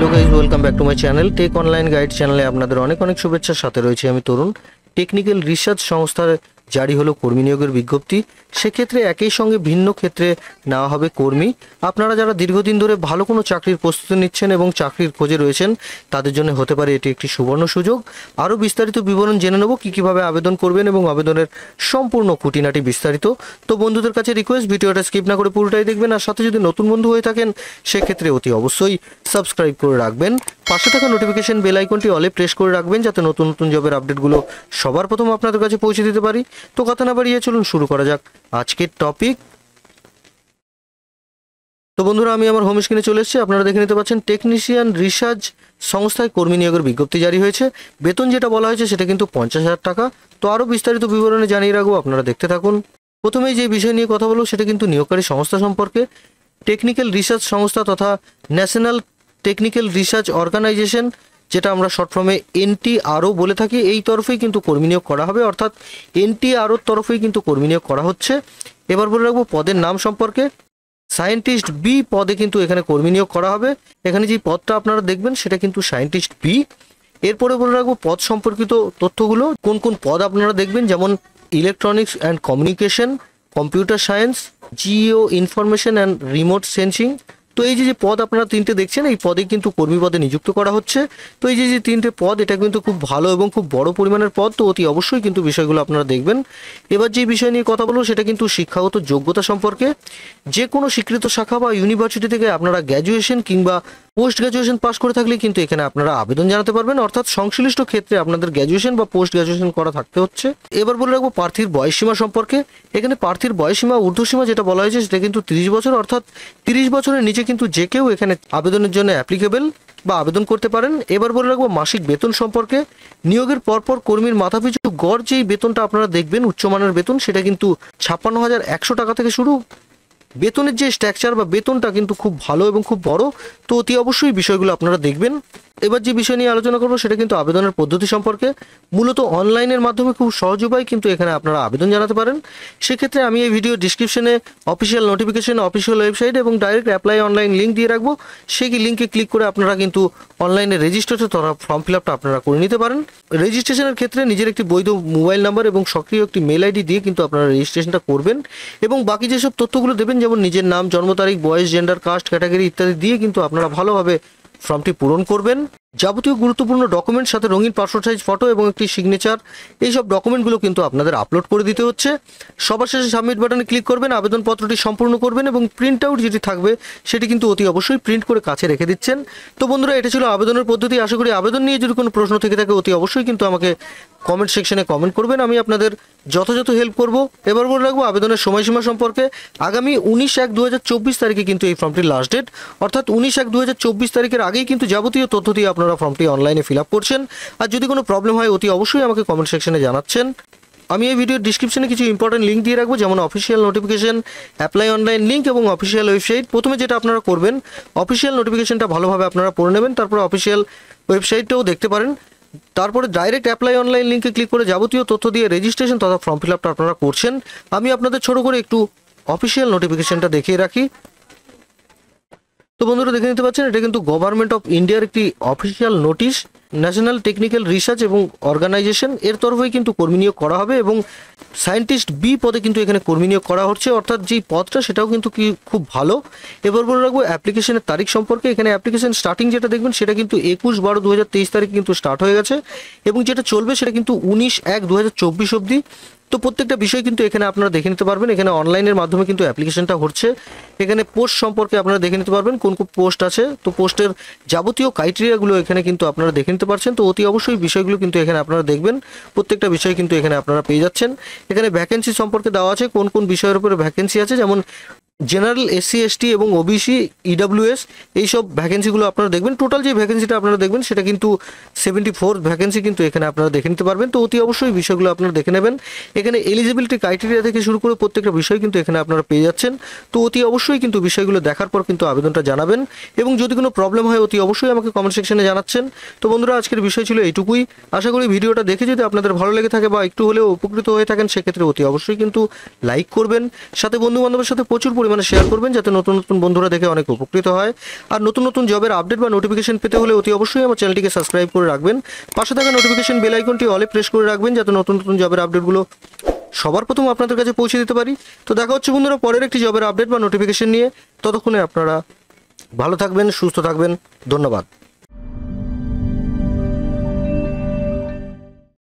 Hello guys welcome back to my channel Tech Online Guide चैनले आपनादेर अनेक अनेक शुभेच्छार साथे रयेछि आमि तरुण। टेक्निकल रिसार्च संस्थार जारी हलो कर्मी नियोगेर विज्ञप्ति। सेक्षेत्रे एकई संगे भिन्न क्षेत्रे नेওয়া হবে কর্মী। আপনারা যারা দীর্ঘদিন ধরে ভালো কোনো চাকরির প্রস্তুতি নিচ্ছেন এবং চাকরির খোঁজে রয়েছেন তাদের জন্য হতে পারে এটি একটি সুবর্ণ সুযোগ। আরও বিস্তারিত বিবরণ জেনে নেব কীভাবে আবেদন করবেন এবং আবেদনের সম্পূর্ণ খুঁটিনাটি বিস্তারিত। তো বন্ধুদের কাছে রিকোয়েস্ট ভিডিওটা স্কিপ না করে পুরোটাই দেখবেন, আর সাথে যদি নতুন বন্ধু হয়ে থাকেন সেক্ষেত্রে অতি অবশ্যই সাবস্ক্রাইব করে রাখবেন। পাশে থাকা নোটিফিকেশন বেল আইকনটি অলে প্রেস করে রাখবেন যাতে নতুন নতুন জবের আপডেটগুলো সবার প্রথম আপনাদের কাছে পৌঁছে দিতে পারি। তো কথা না বাড়িয়ে চলুন শুরু করা যাক আজকের টপিক। তো বন্ধুরা আমি আমার হোম স্ক্রিনে চলে এসেছি, আপনারা দেখে নিতে পাচ্ছেন টেকনিশিয়ান রিসার্চ সংস্থায় কর্মী নিয়োগের বিজ্ঞপ্তি জারি হয়েছে। বেতন যেটা বলা হয়েছে সেটা কিন্তু 50,000 টাকা। তো আরও বিস্তারিত বিবরণে জানিয়ে রাখবো, আপনারা দেখতে থাকুন। প্রথমেই যে বিষয় নিয়ে কথা বলবো সেটা কিন্তু নিয়োগকারী সংস্থা সম্পর্কে। টেকনিক্যাল রিসার্চ সংস্থা তথা ন্যাশনাল টেকনিক্যাল রিসার্চ অর্গানাইজেশন, যেটা আমরা শর্ট ফর্মে NTRO বলে থাকি, এই তরফেই কিন্তু কর্মী নিয়োগ করা হবে, অর্থাৎ NTROর তরফেই কিন্তু কর্মী নিয়োগ করা হচ্ছে। এবার বলে রাখবো পদের নাম সম্পর্কে। সায়েন্টিস্ট বি পদে কিন্তু এখানে কর্মী নিয়োগ করা হবে। এখানে যে পদটা আপনারা দেখবেন সেটা কিন্তু সায়েন্টিস্ট বি। এরপরে বলে রাখবো পদ সম্পর্কিত তথ্যগুলো, কোন কোন পদ আপনারা দেখবেন, যেমন electronics and communication, computer science, Jio information and remote sensing. তো এই যে পদ আপনারা তিনটে দেখছেন এই পদে কিন্তু কর্মী পদে নিযুক্ত করা হচ্ছে। তো এই যে তিনটে পদ এটা কিন্তু খুব ভালো এবং খুব বড় পরিমাণের পদ, তো অতি অবশ্যই কিন্তু বিষয়গুলো আপনারা দেখবেন। এবার যে বিষয় নিয়ে কথা বলবো সেটা কিন্তু শিক্ষাগত যোগ্যতা সম্পর্কে। যে কোনো স্বীকৃত শাখা বা ইউনিভার্সিটি থেকে আপনারা গ্র্যাজুয়েশন কিংবা পোস্ট গ্র্যাজুয়েশন পাস করে থাকলে কিন্তু এখানে আপনারা আবেদন জানাতে পারবেন, অর্থাৎ সংশ্লিষ্ট ক্ষেত্রে আপনাদের গ্র্যাজুয়েশন বা পোস্ট গ্র্যাজুয়েশন করা থাকতে হচ্ছে। এবার বলে রাখবো প্রার্থীর বয়সসীমা সম্পর্কে। এখানে প্রার্থীর বয়সসীমা ঊর্ধ্বসীমা যেটা বলা হয়েছে সেটা কিন্তু 30 বছর, অর্থাৎ 30 বছরের নিচে কিন্তু যে কেউ এখানে আবেদনের জন্য অ্যাপ্লিকেবল বা আবেদন করতে পারেন। এবার বলে রাখবো মাসিক বেতন সম্পর্কে। নিয়োগের পরপর কর্মীর মাথাপিছু গড় যেই বেতনটা আপনারা দেখবেন উচ্চমানের বেতন, সেটা কিন্তু 56,100 টাকা থেকে শুরু। বেতনের যে স্ট্রাকচার বা বেতনটা কিন্তু খুব ভালো এবং খুব বড়, তো অতি অবশ্যই বিষয়গুলো আপনারা দেখবেন। এবার যে বিষয় নিয়ে আলোচনা করবো সেটা কিন্তু আবেদনের পদ্ধতি সম্পর্কে। মূলত অনলাইনের মাধ্যমে খুব সহজ উপায় কিন্তু এখানে আপনারা আবেদন জানাতে পারেন। সেক্ষেত্রে আমি এই ভিডিও ডিসক্রিপশনে অফিসিয়াল নোটিফিকেশন, অফিসিয়াল ওয়েবসাইট এবং ডাইরেক্ট অ্যাপ্লাই অনলাইন লিঙ্ক দিয়ে রাখবো। সেই লিঙ্কে ক্লিক করে আপনারা কিন্তু অনলাইনে রেজিস্ট্রেশন তথা ফর্ম ফিল আপটা আপনারা করে নিতে পারেন। রেজিস্ট্রেশনের ক্ষেত্রে নিজের একটি বৈধ মোবাইল নাম্বার এবং সক্রিয় একটি মেল আইডি দিয়ে কিন্তু আপনারা রেজিস্ট্রেশনটা করবেন এবং বাকি যেসব তথ্যগুলো দেবেন যেমন নিজের নাম, জন্ম তারিখ, বয়স, জেন্ডার, কাস্ট, ক্যাটাগরি ইত্যাদি দিয়ে কিন্তু আপনারা ভালোভাবে ফর্মটি পূরণ করবেন। যাবতীয় গুরুত্বপূর্ণ ডকুমেন্ট সাথে রঙিন পাসপোর্ট সাইজ ফটো এবং একটি সিগনেচার, এইসব ডকুমেন্টগুলো কিন্তু আপনাদের আপলোড করে দিতে হচ্ছে। সবার শেষে সাবমিট বাটনে ক্লিক করবেন, আবেদনপত্রটি সম্পূর্ণ করবেন এবং প্রিন্ট আউট যেটি থাকবে সেটি কিন্তু অতি অবশ্যই প্রিন্ট করে কাছে রেখে দিচ্ছেন। তো বন্ধুরা এটা ছিল আবেদনের পদ্ধতি। আশা করি আবেদন নিয়ে যদি কোনো প্রশ্ন থেকে থাকে অতি অবশ্যই কিন্তু আমাকে কমেন্ট সেকশনে কমেন্ট করবেন, আমি আপনাদের যথাযথ হেল্প করব। এবার বলে রাখবো আবেদনের সময়সীমা সম্পর্কে। আগামী 19/1/2024 তারিখে কিন্তু এই ফর্মটির লাস্ট ডেট, অর্থাৎ 19/1/2024 তারিখের আগেই কিন্তু যাবতীয় তথ্য দিয়ে আপনারা ফর্মটি অনলাইনে ফিল আপ করছেন। আর যদি কোনো প্রবলেম হয় অতি অবশ্যই আমাকে কমেন্ট সেকশনে জানাচ্ছেন। আমি এই ভিডিওর ডিসক্রিপশনে কিছু ইম্পর্টেন্ট লিঙ্ক দিয়ে রাখবো, যেমন official notification, apply online link এবং অফিসিয়াল ওয়েবসাইট। প্রথমে যেটা আপনারা করবেন অফিসিয়াল নোটিফিকেশনটা ভালোভাবে আপনারা পড়ে নেবেন, তারপর অফিসিয়াল ওয়েবসাইটটাও দেখতে পারেন। তারপরে ডাইরেক্ট অ্যাপ্লাই অনলাইন লিঙ্কে ক্লিক করে যাবতীয় তথ্য দিয়ে রেজিস্ট্রেশন তথা ফর্ম ফিল আপটা আপনারা করছেন। আমি আপনাদের ছোট করে একটু অফিসিয়াল নোটিফিকেশনটা দেখিয়ে রাখি। তো বন্ধুরা দেখে নিতে পাচ্ছেন এটা কিন্তু গভর্নমেন্ট অফ ইন্ডিয়ার একটি official notice. National technical research এবং অর্গানাইজেশন এর তরফেই কিন্তু কর্মী নিয়োগ করা হবে এবং সায়েন্টিস্ট বি পদে কিন্তু এখানে কর্মী নিয়োগ করা হচ্ছে, অর্থাৎ যেই পদটা সেটাও কিন্তু কি খুব ভালো। এবার বলে রাখবো অ্যাপ্লিকেশনের তারিখ সম্পর্কে। এখানে অ্যাপ্লিকেশন স্টার্টিং যেটা দেখবেন সেটা কিন্তু 21/12/2023 তারিখ কিন্তু স্টার্ট হয়ে গেছে এবং যেটা চলবে সেটা কিন্তু 19/1/2024 অবধি। তো প্রত্যেকটা বিষয় কিন্তু এখানে আপনারা দেখে নিতে পারবেন। এখানে অনলাইনের মাধ্যমে কিন্তু অ্যাপ্লিকেশনটা হচ্ছে। এখানে পোস্ট সম্পর্কে আপনারা দেখে নিতে পারবেন কোন কোন পোস্ট আছে, তো পোস্টের যাবতীয় ক্রাইটেরিয়াগুলো এখানে কিন্তু আপনারা দেখে নিতে পারছেন। তো অতি অবশ্যই বিষয়গুলো কিন্তু এখানে আপনারা দেখবেন, প্রত্যেকটা বিষয় কিন্তু এখানে আপনারা পেয়ে যাচ্ছেন। এখানে ভ্যাকেন্সি সম্পর্কে দেওয়া আছে, কোন কোন বিষয়ের উপরে ভ্যাকেন্সি আছে, যেমন জেনারেল, SC ST এবং OBC, EWS এইসব ভ্যাকেন্সিগুলো আপনারা দেখবেন। টোটাল যে ভ্যাকেন্সিটা আপনারা দেখবেন সেটা কিন্তু 74 ভ্যাকেন্সি কিন্তু এখানে আপনারা দেখে নিতে পারবেন। তো অতি অবশ্যই বিষয়গুলো আপনারা দেখে নেবেন। এখানে এলিজিবিলিটি ক্রাইটেরিয়া থেকে শুরু করে প্রত্যেকটা বিষয় কিন্তু এখানে আপনারা পেয়ে যাচ্ছেন। তো অতি অবশ্যই কিন্তু বিষয়গুলো দেখার পর কিন্তু আবেদনটা জানাবেন এবং যদি কোনো প্রবলেম হয় অতি অবশ্যই আমাকে কমেন্ট সেকশনে জানাচ্ছেন। তো বন্ধুরা আজকের বিষয় ছিল এইটুকুই। আশা করি ভিডিওটা দেখে যদি আপনাদের ভালো লেগে থাকে বা একটু হলেও উপকৃত হয়ে থাকেন সেক্ষেত্রে অতি অবশ্যই কিন্তু লাইক করবেন, সাথে বন্ধু বান্ধবের সাথে প্রচুর পরিমাণে পরিমাণে শেয়ার করবেন, যাতে নতুন নতুন বন্ধুরা দেখে অনেক উপকৃত হয়। আর নতুন নতুন জবের আপডেট বা নোটিফিকেশন পেতে হলে অতি অবশ্যই আমার চ্যানেলটিকে সাবস্ক্রাইব করে রাখবেন। পাশে থাকা নোটিফিকেশন বেল আইকনটি অলে প্রেস করে রাখবেন, যাতে নতুন নতুন জবের আপডেটগুলো সবার প্রথম আপনাদের কাছে পৌঁছে দিতে পারি। তো দেখা হচ্ছে বন্ধুরা পরের একটি জবের আপডেট বা নোটিফিকেশন নিয়ে। ততক্ষণে আপনারা ভালো থাকবেন, সুস্থ থাকবেন। ধন্যবাদ।